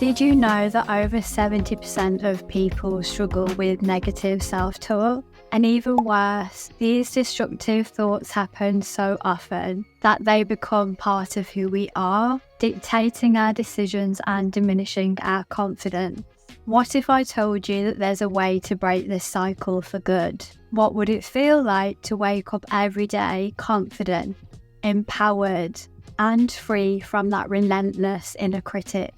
Did you know that over 70% of people struggle with negative self-talk? And even worse, these destructive thoughts happen so often that they become part of who we are, dictating our decisions and diminishing our confidence. What if I told you that there's a way to break this cycle for good? What would it feel like to wake up every day confident, empowered, and free from that relentless inner critic?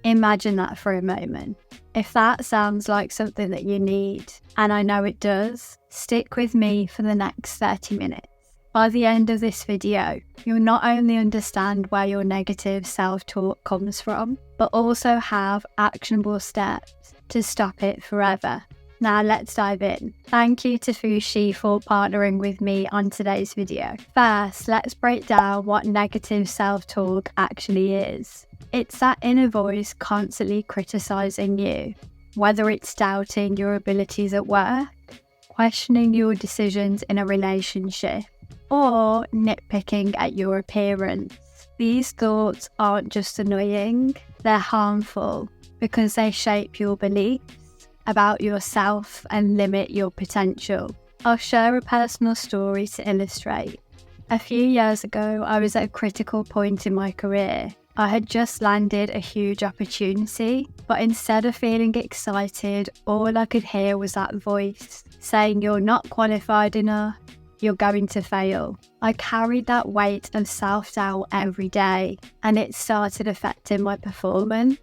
Imagine that for a moment. If that sounds like something that you need, and I know it does, stick with me for the next 30 minutes. By the end of this video, you'll not only understand where your negative self-talk comes from, but also have actionable steps to stop it forever. Now let's dive in. Thank you to Fushi for partnering with me on today's video. First, let's break down what negative self-talk actually is. It's that inner voice constantly criticizing you, whether it's doubting your abilities at work, questioning your decisions in a relationship, or nitpicking at your appearance. These thoughts aren't just annoying, they're harmful because they shape your beliefs about yourself and limit your potential. I'll share a personal story to illustrate. A few years ago, I was at a critical point in my career. I had just landed a huge opportunity, but instead of feeling excited, all I could hear was that voice saying, "You're not qualified enough, you're going to fail." I carried that weight of self-doubt every day, and it started affecting my performance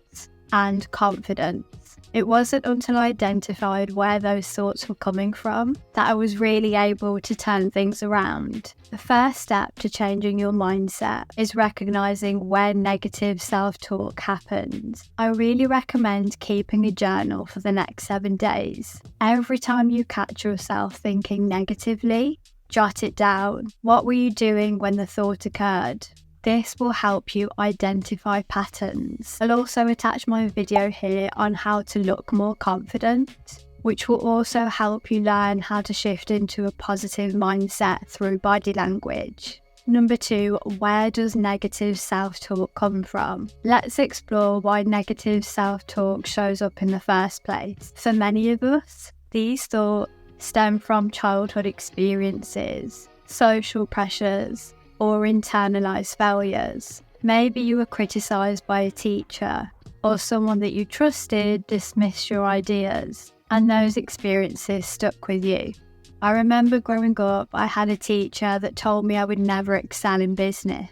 and confidence. It wasn't until I identified where those thoughts were coming from that I was really able to turn things around. The first step to changing your mindset is recognizing where negative self-talk happens. I really recommend keeping a journal for the next 7 days. Every time you catch yourself thinking negatively, jot it down. What were you doing when the thought occurred? This will help you identify patterns. I'll also attach my video here on how to look more confident, which will also help you learn how to shift into a positive mindset through body language. Number 2, where does negative self-talk come from? Let's explore why negative self-talk shows up in the first place. For many of us, these thoughts stem from childhood experiences, social pressures, or internalized failures. Maybe you were criticized by a teacher, or someone that you trusted dismissed your ideas, and those experiences stuck with you. I remember growing up, I had a teacher that told me I would never excel in business.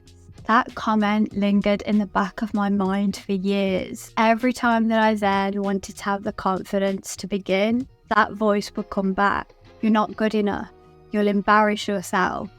That comment lingered in the back of my mind for years. Every time that I then wanted to have the confidence to begin, that voice would come back. "You're not good enough. You'll embarrass yourself."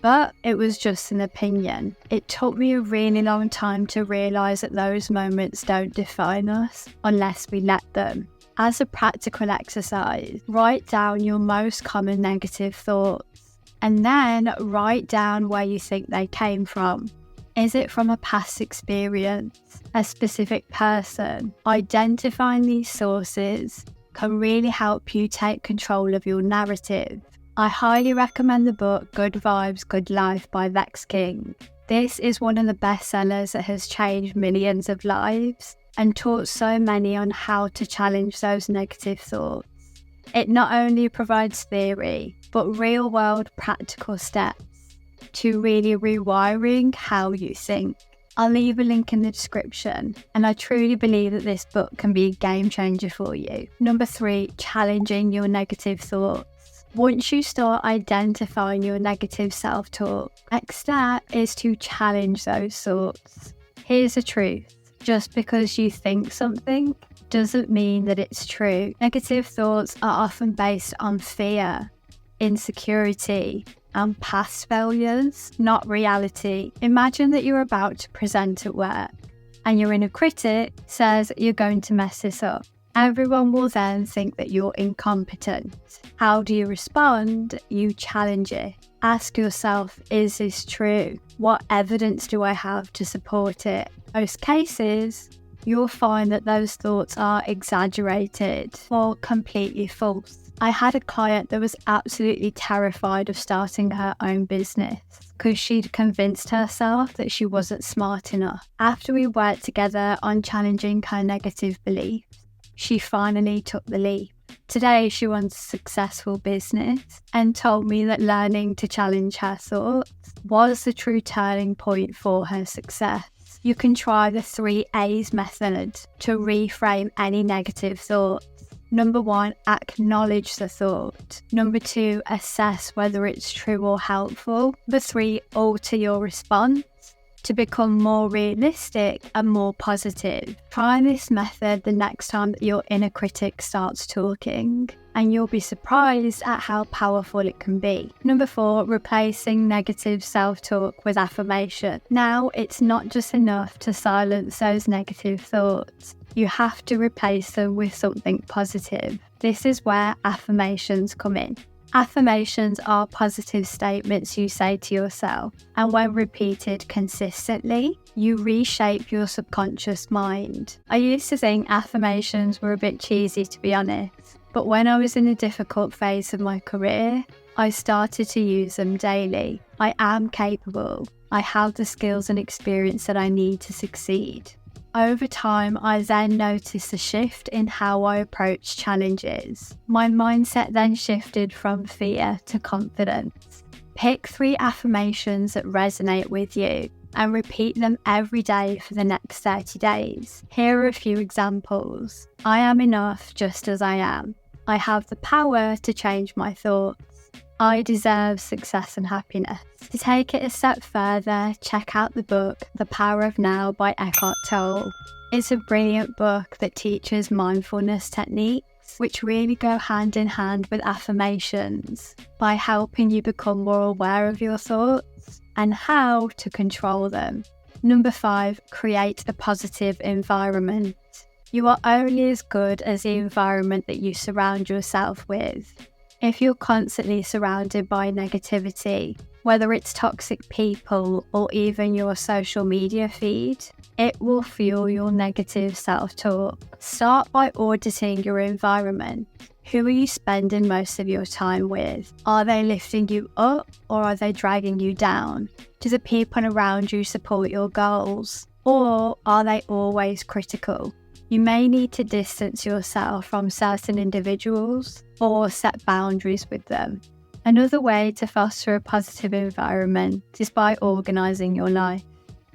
But it was just an opinion. It took me a really long time to realise that those moments don't define us unless we let them. As a practical exercise, write down your most common negative thoughts and then write down where you think they came from. Is it from a past experience, a specific person? Identifying these sources can really help you take control of your narrative. I highly recommend the book Good Vibes, Good Life by Vex King. This is one of the best sellers that has changed millions of lives and taught so many on how to challenge those negative thoughts. It not only provides theory, but real-world practical steps to really rewiring how you think. I'll leave a link in the description, and I truly believe that this book can be a game changer for you. Number 3, challenging your negative thoughts. Once you start identifying your negative self-talk, next step is to challenge those thoughts. Here's the truth. Just because you think something doesn't mean that it's true. Negative thoughts are often based on fear, insecurity, and past failures, not reality. Imagine that you're about to present at work and your inner critic says you're going to mess this up. Everyone will then think that you're incompetent. How do you respond? You challenge it. Ask yourself, is this true? What evidence do I have to support it? Most cases, you'll find that those thoughts are exaggerated or completely false. I had a client that was absolutely terrified of starting her own business because she'd convinced herself that she wasn't smart enough. After we worked together on challenging her negative beliefs, she finally took the leap. Today, she runs a successful business and told me that learning to challenge her thoughts was the true turning point for her success. You can try the 3 A's method to reframe any negative thoughts. Number 1, acknowledge the thought. Number 2, assess whether it's true or helpful. Number 3, alter your response to become more realistic and more positive. Try this method the next time that your inner critic starts talking, and you'll be surprised at how powerful it can be. Number 4, replacing negative self-talk with affirmation. Now, it's not just enough to silence those negative thoughts. You have to replace them with something positive. This is where affirmations come in. Affirmations are positive statements you say to yourself, and when repeated consistently, you reshape your subconscious mind. I used to think affirmations were a bit cheesy, to be honest, but when I was in a difficult phase of my career, I started to use them daily. I am capable. I have the skills and experience that I need to succeed. Over time, I then noticed a shift in how I approach challenges. My mindset then shifted from fear to confidence. Pick 3 affirmations that resonate with you and repeat them every day for the next 30 days. Here are a few examples. I am enough just as I am. I have the power to change my thoughts. I deserve success and happiness. To take it a step further, check out the book The Power of Now by Eckhart Tolle. It's a brilliant book that teaches mindfulness techniques, which really go hand in hand with affirmations by helping you become more aware of your thoughts and how to control them. Number 5, create a positive environment. You are only as good as the environment that you surround yourself with. If you're constantly surrounded by negativity, whether it's toxic people or even your social media feed, it will fuel your negative self-talk. Start by auditing your environment. Who are you spending most of your time with? Are they lifting you up or are they dragging you down? Do the people around you support your goals? Or are they always critical? You may need to distance yourself from certain individuals or set boundaries with them. Another way to foster a positive environment is by organising your life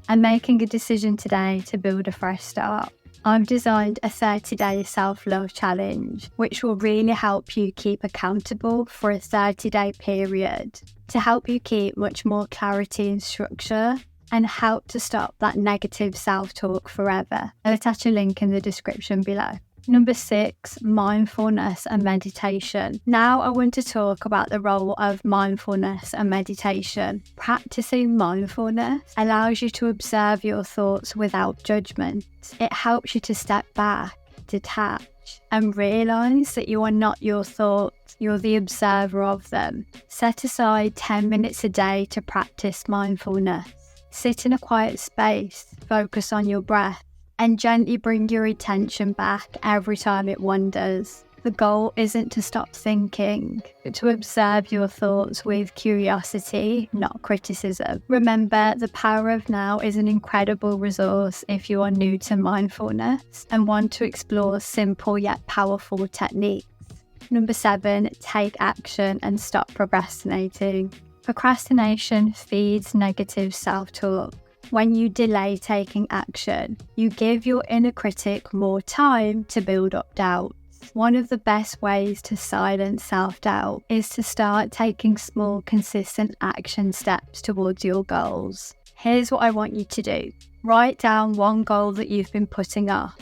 and making a decision today to build a fresh start. I've designed a 30-day self-love challenge, which will really help you keep accountable for a 30-day period to help you keep much more clarity and structure and help to stop that negative self-talk forever. I'll attach a link in the description below. Number 6, mindfulness and meditation. Now I want to talk about the role of mindfulness and meditation. Practicing mindfulness allows you to observe your thoughts without judgment. It helps you to step back, detach, and realise that you are not your thoughts, you're the observer of them. Set aside 10 minutes a day to practice mindfulness. Sit in a quiet space, focus on your breath, and gently bring your attention back every time it wanders. The goal isn't to stop thinking, but to observe your thoughts with curiosity, not criticism. Remember, the Power of Now is an incredible resource if you are new to mindfulness and want to explore simple yet powerful techniques. Number 7, take action and stop procrastinating. Procrastination feeds negative self-talk. When you delay taking action, you give your inner critic more time to build up doubt. One of the best ways to silence self-doubt is to start taking small, consistent action steps towards your goals. Here's what I want you to do. Write down one goal that you've been putting off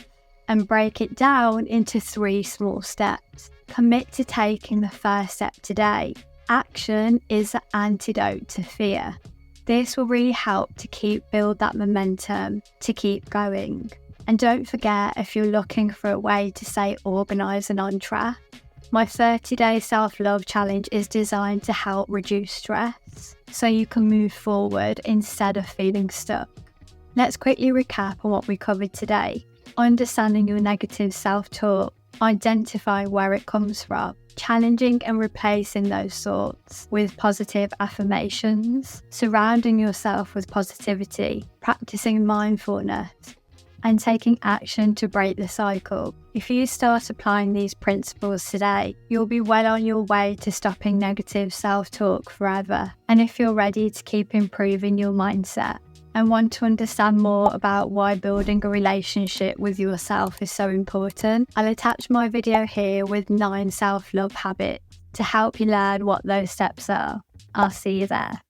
and break it down into 3 small steps. Commit to taking the first step today. Action is the antidote to fear. This will really help to build that momentum to keep going. And don't forget, if you're looking for a way to stay organised and on track, my 30-day self-love challenge is designed to help reduce stress so you can move forward instead of feeling stuck. Let's quickly recap on what we covered today. Understanding your negative self-talk, identify where it comes from, challenging and replacing those thoughts with positive affirmations, surrounding yourself with positivity, practicing mindfulness, and taking action to break the cycle. If you start applying these principles today, you'll be well on your way to stopping negative self-talk forever. And if you're ready to keep improving your mindset and want to understand more about why building a relationship with yourself is so important, I'll attach my video here with 9 self-love habits to help you learn what those steps are. I'll see you there.